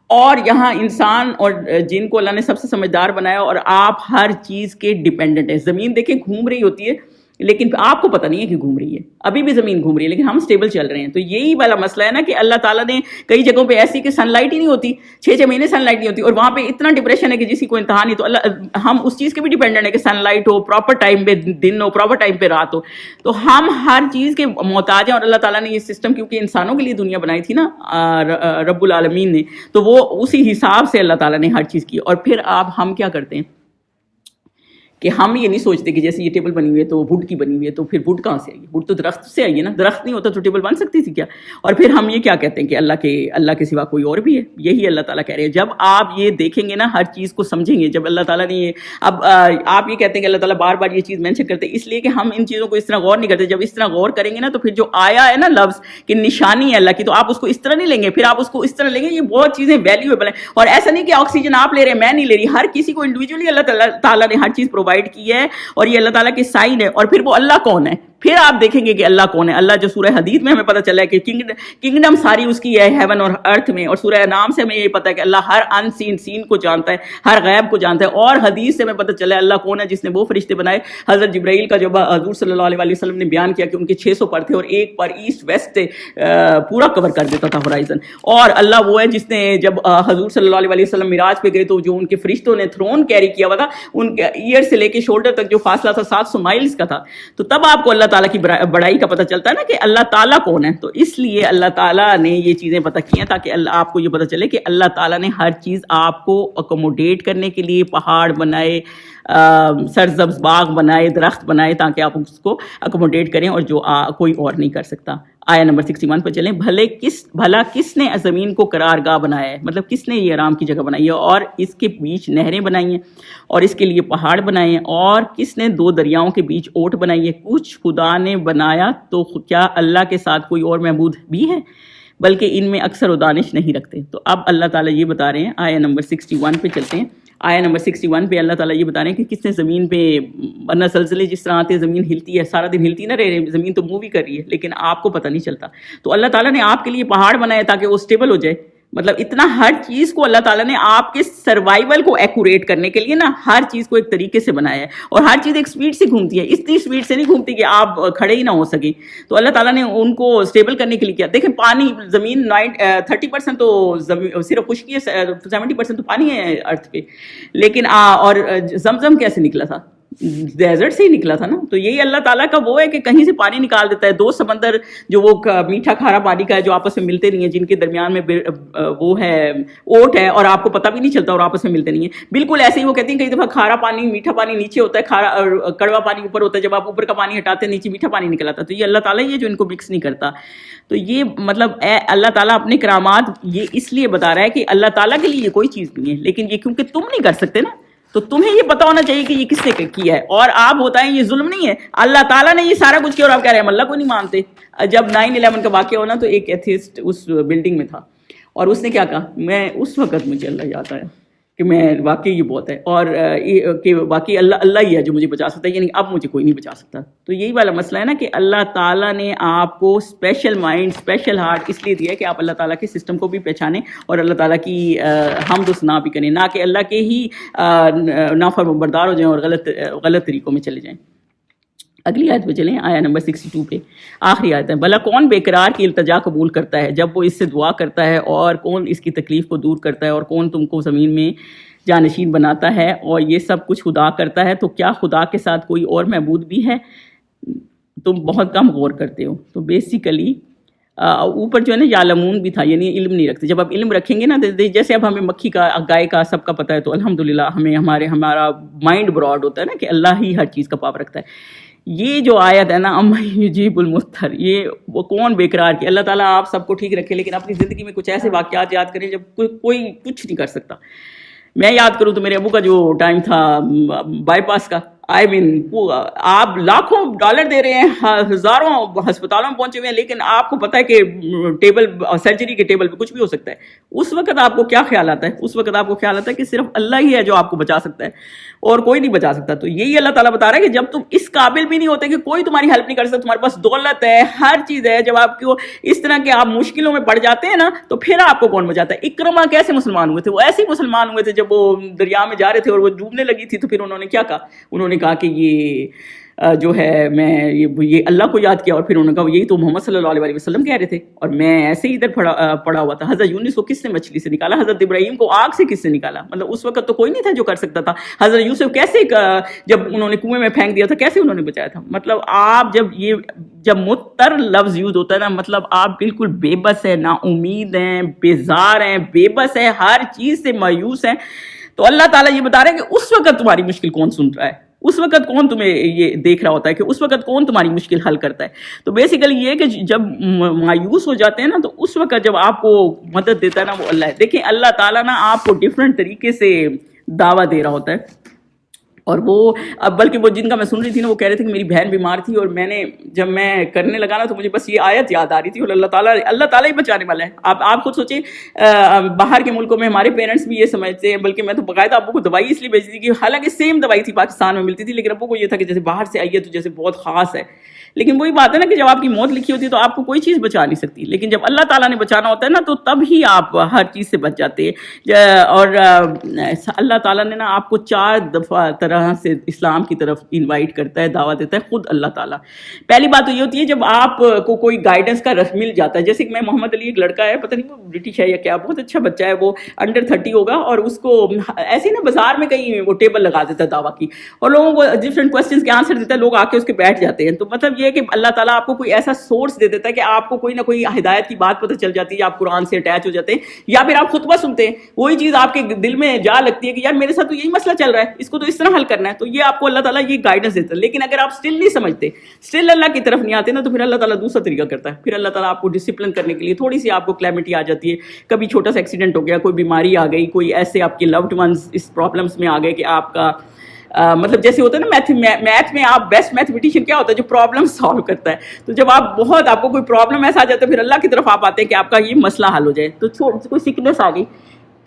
اور یہاں انسان اور جن کو اللہ نے سب سے سمجھدار بنایا, اور آپ ہر چیز کے ڈیپینڈنٹ ہیں. زمین دیکھیں گھوم رہی ہوتی ہے لیکن آپ کو پتہ نہیں ہے کہ گھوم رہی ہے, ابھی بھی زمین گھوم رہی ہے لیکن ہم اسٹیبل چل رہے ہیں. تو یہی والا مسئلہ ہے نا کہ اللہ تعالیٰ نے کئی جگہوں پہ ایسی کہ سن لائٹ ہی نہیں ہوتی, 6 مہینے سن لائٹ نہیں ہوتی, اور وہاں پہ اتنا ڈپریشن ہے کہ جس کی کوئی انتہا نہیں. تو ہم اس چیز کے بھی ڈیپینڈنٹ ہے کہ سن لائٹ ہو, پراپر ٹائم پہ دن ہو, پراپر ٹائم پہ رات ہو. تو ہم ہر چیز کے محتاج ہیں, اور اللہ تعالیٰ نے یہ سسٹم کیونکہ انسانوں کے لیے دنیا بنائی تھی نا رب العالمین نے, تو وہ اسی حساب سے اللہ تعالیٰ نے ہر چیز کی. اور پھر ہم کیا کرتے ہیں کہ ہم یہ نہیں سوچتے کہ جیسے یہ ٹیبل بنی ہوئی ہے تو ووڈ کی بنی ہوئی ہے, تو پھر ووڈ کہاں سے آئی ہے؟ ووڈ تو درخت سے آئی ہے نا, درخت نہیں ہوتا تو ٹیبل بن سکتی تھی کیا؟ اور پھر ہم یہ کیا کہتے ہیں کہ اللہ کے سوا کوئی اور بھی ہے. یہی اللہ تعالیٰ کہہ رہے ہیں. جب آپ یہ دیکھیں گے نا, ہر چیز کو سمجھیں گے, جب اللہ تعالیٰ نے یہ, اب آپ یہ کہتے ہیں کہ اللہ تعالیٰ بار بار یہ چیز مینشن کرتے ہیں, اس لیے کہ ہم ان چیزوں کو اس طرح غور نہیں کرتے. جب اس طرح غور کریں گے نا, تو پھر جو آیا ہے نا لفظ کہ نشانی ہے اللہ کی, تو آپ اس کو اس طرح نہیں لیں گے, پھر آپ اس کو اس طرح لیں گے. یہ بہت چیزیں ویلیویبل ہیں. اور ایسا نہیں کہ آکسیجن آپ لے رہے ہیں میں نہیں لے رہی, ہر کسی کو انڈیویجولی اللہ تعالیٰ نے ہر چیز پرووائڈ کی ہے, اور یہ اللہ تعالیٰ کے سائن ہے. اور پھر وہ اللہ کون ہے, پھر آپ دیکھیں گے کہ اللہ کون ہے. اللہ جو سورہ حدید میں ہمیں پتہ چلا ہے کہ کنگڈم ساری اس کی ہے ہیون اور ارتھ میں, اور سورہ نام سے ہمیں یہ پتہ ہے کہ اللہ ہر ان سین کو جانتا ہے, ہر غیب کو جانتا ہے. اور حدیث سے ہمیں پتہ چلا ہے اللہ کون ہے جس نے وہ فرشتے بنائے. حضرت جبرائیل کا جب حضور صلی اللہ علیہ وسلم نے بیان کیا کہ ان کے 600 پر تھے اور ایک پر ایسٹ ویسٹ سے پورا کور کر دیتا تھا ہورائزن. اور اللہ وہ ہے جس نے جب حضور صلی اللہ علیہ وسلم معراج پہ گئے تو جو ان کے فرشتوں نے تھرون کیری کیا ہوا تھا, ان کے ایئر سے لے کے شولڈر تک جو فاصلہ تھا 700 مائلز کا تھا. تو تب آپ کو اللہ تعالیٰ کی بڑائی کا پتہ چلتا ہے نا کہ اللہ تعالیٰ کون ہے. تو اس لیے اللہ تعالیٰ نے یہ چیزیں پتہ کی ہیں تاکہ آپ کو یہ پتہ چلے کہ اللہ تعالیٰ نے ہر چیز آپ کو اکوموڈیٹ کرنے کے لیے پہاڑ بنائے, سرسبز باغ بنائے, درخت بنائے, تاکہ آپ اس کو اکوموڈیٹ کریں, اور جو کوئی اور نہیں کر سکتا. آیا نمبر 61 پہ چلیں. بھلا کس نے زمین کو قرار گاہ بنایا ہے, مطلب کس نے یہ آرام کی جگہ بنائی ہے, اور اس کے بیچ نہریں بنائی ہیں, اور اس کے لیے پہاڑ بنائے ہیں, اور کس نے 2 دریاؤں کے بیچ اوٹ بنائی ہے. کچھ خدا نے بنایا تو کیا اللہ کے ساتھ کوئی اور معبود بھی ہے, بلکہ ان میں اکثر و دانش نہیں رکھتے. تو اب اللہ تعالیٰ یہ بتا رہے ہیں, آیا نمبر 61 پہ چلتے ہیں. آیا نمبر 61 پہ اللہ تعالیٰ یہ بتا رہے ہیں کہ کس نے زمین پہ, ورنہ زلزلے جس طرح آتے ہیں زمین ہلتی ہے, سارا دن ہلتی نہ رہے, زمین تو موو بھی کر رہی ہے لیکن آپ کو پتہ نہیں چلتا. تو اللہ تعالیٰ نے آپ کے لیے پہاڑ بنائے تاکہ وہ اسٹیبل ہو جائے. مطلب اتنا ہر چیز کو اللہ تعالیٰ نے آپ کے سروائیول کو ایکوریٹ کرنے کے لیے نا ہر چیز کو ایک طریقے سے بنایا ہے, اور ہر چیز ایک سپیڈ سے گھومتی ہے, اتنی سپیڈ سے نہیں گھومتی کہ آپ کھڑے ہی نہ ہو سکیں. تو اللہ تعالیٰ نے ان کو اسٹیبل کرنے کے لیے کیا. دیکھیں پانی, زمین 30% تو صرف خشکی ہے, 70% تو پانی ہے ارتھ پہ, لیکن اور زمزم کیسے نکلا تھا, ڈیزرٹ سے ہی نکلا تھا نا. تو یہی اللہ تعالیٰ کا وہ ہے کہ کہیں سے پانی نکال دیتا ہے. 2 سمندر جو وہ میٹھا کھارا پانی کا ہے جو آپس میں ملتے نہیں ہیں, جن کے درمیان میں وہ ہے اوٹ ہے, اور آپ کو پتہ بھی نہیں چلتا اور آپس میں ملتے نہیں ہیں. بالکل ایسے ہی وہ کہتے ہیں کئی دفعہ کھارا پانی میٹھا پانی نیچے ہوتا ہے, کھارا اور کڑوا پانی اوپر ہوتا ہے, جب آپ اوپر کا پانی ہٹاتے ہیں نیچے میٹھا پانی نکل آتا ہے. تو یہ اللہ تعالیٰ ہی ہے جو ان کو مکس نہیں کرتا. تو یہ مطلب اللہ تعالیٰ اپنے کرامات یہ اس لیے بتا رہا ہے کہ اللہ تعالیٰ کے لیے یہ کوئی چیز نہیں ہے, لیکن یہ کیونکہ تم نہیں کر سکتے نا, تو تمہیں یہ پتا ہونا چاہیے کہ یہ کس نے کیا ہے. اور آپ بتائیں یہ ظلم نہیں ہے, اللہ تعالیٰ نے یہ سارا کچھ کیا اور آپ کہہ رہے ہیں ہم اللہ کو نہیں مانتے. جب 9/11 کا واقعہ ہونا تو ایک ایتھیسٹ اس بلڈنگ میں تھا, اور اس نے کیا کہا, میں اس وقت مجھے اللہ یاد آیا کہ میں واقعی یہ بہت ہے, اور کہ واقعی اللہ ہی ہے جو مجھے بچا سکتا ہے, یعنی اب مجھے کوئی نہیں بچا سکتا. تو یہی والا مسئلہ ہے نا کہ اللہ تعالیٰ نے آپ کو اسپیشل مائنڈ, اسپیشل ہارٹ اس لیے دیا ہے کہ آپ اللہ تعالیٰ کے سسٹم کو بھی پہچانیں اور اللہ تعالیٰ کی حمد و ثنا بھی کریں, نہ کہ اللہ کے ہی نافرمانبردار ہو جائیں اور غلط طریقوں میں چلے جائیں. اگلی آیت پہ چلیں, آیا نمبر 62 پہ, آخری آیت ہے. بھلا کون بے قرار کی التجا قبول کرتا ہے جب وہ اس سے دعا کرتا ہے, اور کون اس کی تکلیف کو دور کرتا ہے, اور کون تم کو زمین میں جانشین بناتا ہے, اور یہ سب کچھ خدا کرتا ہے, تو کیا خدا کے ساتھ کوئی اور معبود بھی ہے؟ تم بہت کم غور کرتے ہو. تو بیسیکلی اوپر جو ہے نا یعلمون بھی تھا, یعنی علم نہیں رکھتے. جب آپ علم رکھیں گے نا, جیسے اب ہمیں مکھی کا گائے کا سب کا پتہ ہے, تو الحمدللہ ہمیں ہمارا مائنڈ براڈ ہوتا ہے نا کہ اللہ ہی ہر چیز کا پاور رکھتا ہے. یہ جو آیت ہے نا, اما یجیب المضطر, یہ وہ کون بے قرار کی. اللہ تعالیٰ آپ سب کو ٹھیک رکھے, لیکن اپنی زندگی میں کچھ ایسے واقعات یاد کریں جب کوئی کچھ نہیں کر سکتا. میں یاد کروں تو میرے ابو کا جو ٹائم تھا بائی پاس کا, آپ لاکھوں ڈالر دے رہے ہیں, ہزاروں ہسپتالوں میں پہنچے ہوئے ہیں, لیکن آپ کو پتہ ہے کہ سرجری کے ٹیبل پہ کچھ بھی ہو سکتا ہے. اس وقت آپ کو کیا خیال آتا ہے؟ اس وقت آپ کو خیال آتا ہے کہ صرف اللہ ہی ہے جو آپ کو بچا سکتا ہے اور کوئی نہیں بچا سکتا. تو یہی اللہ تعالیٰ بتا رہا ہے کہ جب تم اس قابل بھی نہیں ہوتے کہ کوئی تمہاری ہیلپ نہیں کر سکتا, تمہارے پاس دولت ہے, ہر چیز ہے, جب آپ کو اس طرح کے آپ مشکلوں میں پڑ جاتے ہیں نا, تو پھر آپ کو کون بچاتا ہے؟ اکرمہ کیسے مسلمان ہوئے تھے؟ وہ ایسے ہی مسلمان ہوئے تھے جب وہ دریا میں جا رہے تھے اور وہ ڈوبنے لگی تھی, تو پھر انہوں نے کیا کہا؟ انہوں نے کہا کہ یہ جو ہے میں یہ اللہ کو یاد کیا, اور پھر انہوں نے کہا یہی تو محمد صلی اللہ علیہ وسلم کہہ رہے تھے, اور میں ایسے ہی ادھر پڑا ہوا تھا. حضرت یونس کو کس نے مچھلی سے نکالا؟ حضرت ابراہیم کو آگ سے کس نے نکالا؟ مطلب اس وقت تو کوئی نہیں تھا جو کر سکتا تھا. حضرت یوسف کیسے جب انہوں نے کنویں میں پھینک دیا تھا, کیسے انہوں نے بچایا تھا؟ مطلب آپ جب مضطر لفظ یوز ہوتا ہے نا, مطلب آپ بالکل بے بس ہیں, نا امید ہیں, بیزار ہیں, بے بس ہیں, ہر چیز سے مایوس ہیں. تو اللہ تعالیٰ یہ بتا رہے ہیں کہ اس وقت تمہاری مشکل کون سن رہا ہے, اس وقت کون تمہیں یہ دیکھ رہا ہوتا ہے, کہ اس وقت کون تمہاری مشکل حل کرتا ہے. تو بیسیکلی یہ ہے کہ جب مایوس ہو جاتے ہیں نا, تو اس وقت جب آپ کو مدد دیتا ہے نا وہ اللہ ہے. دیکھیں اللہ تعالیٰ نا آپ کو ڈفرینٹ طریقے سے دعویٰ دے رہا ہوتا ہے. اور وہ بلکہ وہ جن کا میں سن رہی تھی نا, وہ کہہ رہے تھے کہ میری بہن بیمار تھی, اور جب میں کرنے لگا نا تو مجھے بس یہ آیت یاد آ رہی تھی, اور اللہ تعالیٰ ہی بچانے والا ہے. آپ خود سوچیں, باہر کے ملکوں میں ہمارے پیرنٹس بھی یہ سمجھتے ہیں, بلکہ میں تو باقاعدہ ابو کو دوائی اس لیے بھیجتی تھی کہ حالانکہ سیم دوائی تھی پاکستان میں ملتی تھی, لیکن ابو کو یہ تھا کہ جیسے باہر سے آئی ہے تو جیسے بہت خاص ہے. لیکن وہی بات ہے نا کہ جب آپ کی موت لکھی ہوتی ہے تو آپ کو کوئی چیز بچا نہیں سکتی, لیکن جب اللہ تعالیٰ نے بچانا ہوتا ہے نا تو تب ہی آپ ہر چیز سے بچ جاتے ہیں. اور اللہ تعالیٰ نے نا آپ کو 4 دفعہ طرح سے اسلام کی طرف انوائٹ کرتا ہے, دعوت دیتا ہے خود اللہ تعالیٰ. پہلی بات تو یہ ہوتی ہے جب آپ کو کوئی گائیڈنس کا رس مل جاتا ہے, جیسے کہ میں محمد علی ایک لڑکا ہے, پتہ نہیں وہ برٹش ہے یا کیا, بہت اچھا بچہ ہے, وہ انڈر 30 ہوگا, اور اس کو ایسے ہی نا بازار میں کہیں وہ ٹیبل لگا دیتا ہے دعویٰ کی, اور لوگوں کو ڈفرینٹ کوسچنس کے آنسر دیتا ہے, لوگ آ کے اس کے بیٹھ جاتے ہیں. تو مطلب یہ کہ اللہ تعالیٰ آپ کو کوئی ایسا سورس دے دیتا ہے کہ آپ کو کوئی نہ کوئی ہدایت کی بات پتہ چل جاتی ہے, آپ قرآن سے اٹیچ ہو جاتے ہیں, یا پھر آپ خطبہ سنتے ہیں, وہی چیز آپ کے دل میں جا لگتی ہے کہ یار میرے ساتھ تو یہی مسئلہ چل رہا ہے, اس کو تو اس طرح حل کرنا ہے. تو یہ آپ کو اللہ تعالیٰ یہ گائیڈنس دیتا ہے. لیکن اگر آپ اسٹل نہیں سمجھتے, اسٹل اللہ کی طرف نہیں آتے نا, تو پھر اللہ تعالیٰ دوسرا طریقہ کرتا ہے. پھر اللہ تعالیٰ آپ کو ڈسپلن کرنے کے لیے تھوڑی سی آپ کو کلیمٹی آ جاتی ہے. کبھی چھوٹا سا ایکسیڈنٹ ہو گیا, کوئی بیماری آ گئی, کوئی ایسے آپ کے لوڈ ونس اس پرابلمس میں آ گئے کہ آپ کا مطلب جیسے ہوتا ہے نا میتھ میں آپ بیسٹ میتھمیٹیشین کیا ہوتا ہے, جو پرابلم سالو کرتا ہے. تو جب آپ کو کوئی پرابلم ایسا آ جاتا ہے, پھر اللہ کی طرف آپ آتے ہیں کہ آپ کا یہ مسئلہ حل ہو جائے. تو کوئی سکنس آ گئی,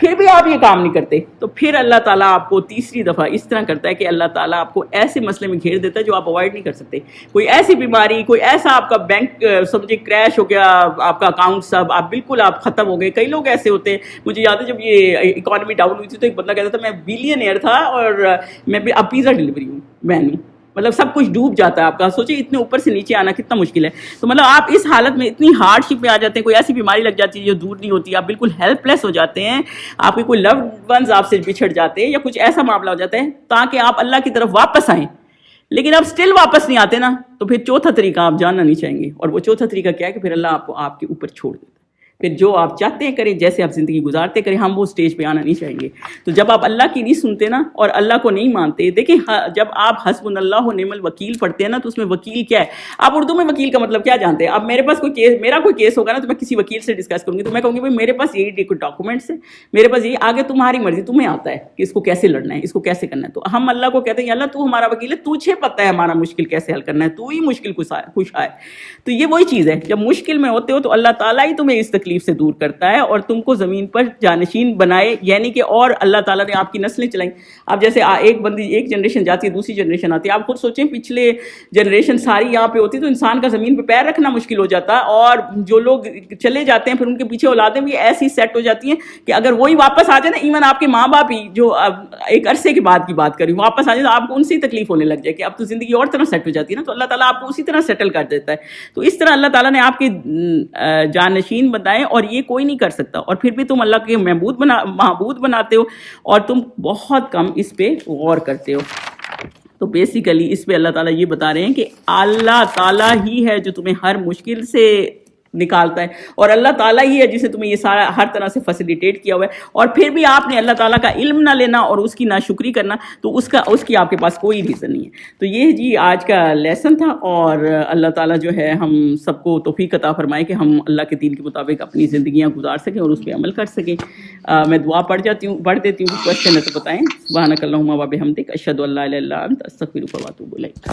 پھر بھی آپ یہ کام نہیں کرتے, تو پھر اللہ تعالیٰ آپ کو تیسری دفعہ اس طرح کرتا ہے کہ اللہ تعالیٰ آپ کو ایسے مسئلے میں گھیر دیتا ہے جو آپ اوائڈ نہیں کر سکتے. کوئی ایسی بیماری, کوئی ایسا آپ کا بینک سمجھے کریش ہو گیا, آپ کا اکاؤنٹ سب آپ بالکل آپ ختم ہو گئے. کئی لوگ ایسے ہوتے ہیں, مجھے یاد ہے جب یہ اکانومی ڈاؤن ہوئی تھی تو ایک بندہ کہتا تھا میں بلینئر تھا اور میں اب پیزا ڈلیوری ہوں مین ہوں. مطلب سب کچھ ڈوب جاتا ہے آپ کا. سوچیں اتنے اوپر سے نیچے آنا کتنا مشکل ہے. تو مطلب آپ اس حالت میں اتنی ہارڈ شپ میں آ جاتے ہیں, کوئی ایسی بیماری لگ جاتی ہے جو دور نہیں ہوتی, آپ بالکل ہیلپ لیس ہو جاتے ہیں, آپ کے کوئی لوڈ ونز آپ سے بچھڑ جاتے ہیں, یا کچھ ایسا معاملہ ہو جاتا ہے تاکہ آپ اللہ کی طرف واپس آئیں, لیکن آپ اسٹل واپس نہیں آتے نا, تو پھر چوتھا طریقہ آپ جاننا نہیں چاہیں گے. اور وہ چوتھا طریقہ کیا ہے کہ پھر اللہ آپ کو آپ کے اوپر چھوڑ دیتا ہے. پھر جو آپ چاہتے ہیں کریں, جیسے آپ زندگی گزارتے کریں, ہم وہ اسٹیج پہ آنا نہیں چاہیں گے. تو جب آپ اللہ کی نہیں سنتے نا اور اللہ کو نہیں مانتے, دیکھیں جب آپ حسبنا اللہ و نعم الوکیل پڑھتے ہیں نا, تو اس میں وکیل کیا ہے, آپ اردو میں وکیل کا مطلب کیا جانتے ہیں. اب میرے پاس میرا کوئی کیس ہوگا نا, تو میں کسی وکیل سے ڈسکس کروں گی, تو میں کہوں گی بھائی میرے پاس یہی ڈاکومنٹس ہیں, میرے پاس یہی, آگے تمہاری مرضی, تمہیں آتا ہے کہ اس کو کیسے لڑنا ہے, اس کو کیسے کرنا ہے. تو ہم اللہ کو کہتے ہیں اللہ تو ہمارا وکیل ہے, تجھے پتہ ہے ہمارا مشکل کیسے حل کرنا ہے, تو ہی مشکل خوش آئے. تو یہ وہی چیز ہے, جب مشکل میں ہوتے ہو تو اللہ تعالیٰ ہی تمہیں اس تکلیف سے دور کرتا ہے اور تم کو زمین پر جانشین بنائے, یعنی کہ اور اللہ تعالیٰ نے آپ کی نسلیں چلائیں. اب جیسے ایک جنریشن جاتی ہے, دوسری جنریشن آتی ہے. آپ خود سوچیں پچھلے جنریشن ساری یہاں پہ ہوتی تو انسان کا زمین پہ پیر رکھنا مشکل ہو جاتا, اور جو لوگ چلے جاتے ہیں پھر ان کے پیچھے اولادیں بھی ایسی سیٹ ہو جاتی ہیں کہ اگر وہی واپس آ جائے نا, ایون آپ کے ماں باپ ہی جو ایک عرصے کے بعد کی بات کری واپس آ جائے, تو آپ کو ان سے تکلیف ہونے لگ جائے کہ اب تو زندگی اور طرح سیٹ ہو جاتی ہے نا. تو اللہ تعالیٰ آپ کو اسی طرح سیٹل کر دیتا ہے. تو اس طرح اللہ تعالیٰ نے آپ کے جانشین بنائے, اور یہ کوئی نہیں کر سکتا. اور پھر بھی تم اللہ کے معبود بناتے ہو, اور تم بہت کم اس پہ غور کرتے ہو. تو بیسیکلی اس پہ اللہ تعالیٰ یہ بتا رہے ہیں کہ اللہ تعالیٰ ہی ہے جو تمہیں ہر مشکل سے نکالتا ہے, اور اللہ تعالیٰ ہی ہے جسے تمہیں یہ سارا ہر طرح سے فیسیلیٹیٹ کیا ہوا ہے. اور پھر بھی آپ نے اللہ تعالیٰ کا علم نہ لینا اور اس کی ناشکری کرنا, تو اس کی آپ کے پاس کوئی ریزن نہیں ہے. تو یہ جی آج کا لیسن تھا, اور اللہ تعالیٰ جو ہے ہم سب کو توفیق عطا فرمائے کہ ہم اللہ کے دین کے مطابق اپنی زندگیاں گزار سکیں اور اس پہ عمل کر سکیں. میں دعا پڑھ دیتی ہوں, کوشچن ہے تو بتائیں. سبحانک اللہم و بحمدک, اشہد ان لا الہ الا انت, استغفرک و اتوب الیک.